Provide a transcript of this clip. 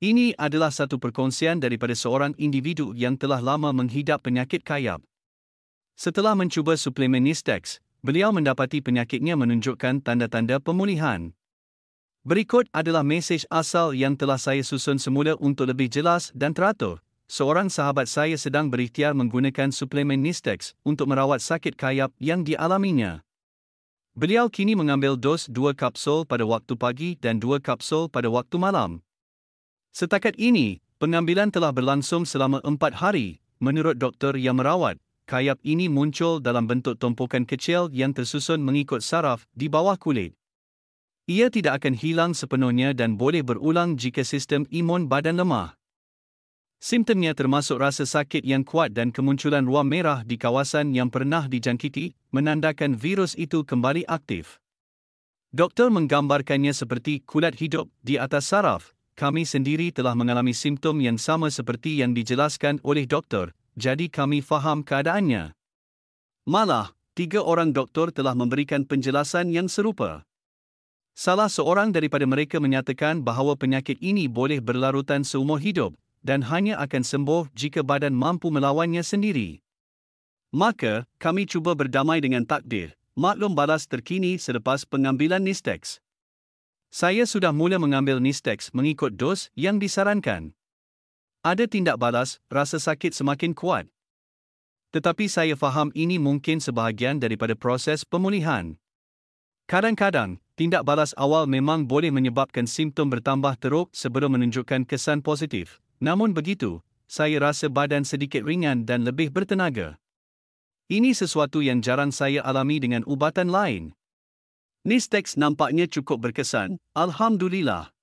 Ini adalah satu perkongsian daripada seorang individu yang telah lama menghidap penyakit kayap. Setelah mencuba suplemen Nistex, beliau mendapati penyakitnya menunjukkan tanda-tanda pemulihan. Berikut adalah mesej asal yang telah saya susun semula untuk lebih jelas dan teratur. Seorang sahabat saya sedang berikhtiar menggunakan suplemen Nistex untuk merawat sakit kayap yang dialaminya. Beliau kini mengambil dos 2 kapsul pada waktu pagi dan 2 kapsul pada waktu malam. Setakat ini, pengambilan telah berlangsung selama 4 hari. Menurut doktor yang merawat, kayap ini muncul dalam bentuk tumpukan kecil yang tersusun mengikut saraf di bawah kulit. Ia tidak akan hilang sepenuhnya dan boleh berulang jika sistem imun badan lemah. Simptomnya termasuk rasa sakit yang kuat dan kemunculan ruam merah di kawasan yang pernah dijangkiti, menandakan virus itu kembali aktif. Doktor menggambarkannya seperti kulat hidup di atas saraf. Kami sendiri telah mengalami simptom yang sama seperti yang dijelaskan oleh doktor, jadi kami faham keadaannya. Malah, 3 orang doktor telah memberikan penjelasan yang serupa. Salah seorang daripada mereka menyatakan bahawa penyakit ini boleh berlarutan seumur hidup dan hanya akan sembuh jika badan mampu melawannya sendiri. Maka, kami cuba berdamai dengan takdir. Maklum balas terkini selepas pengambilan Nistex. Saya sudah mula mengambil Nistex mengikut dos yang disarankan. Ada tindak balas, rasa sakit semakin kuat. Tetapi saya faham ini mungkin sebahagian daripada proses pemulihan. Kadang-kadang, tindak balas awal memang boleh menyebabkan simptom bertambah teruk sebelum menunjukkan kesan positif. Namun begitu, saya rasa badan sedikit ringan dan lebih bertenaga. Ini sesuatu yang jarang saya alami dengan ubatan lain. Nistex nampaknya cukup berkesan, alhamdulillah.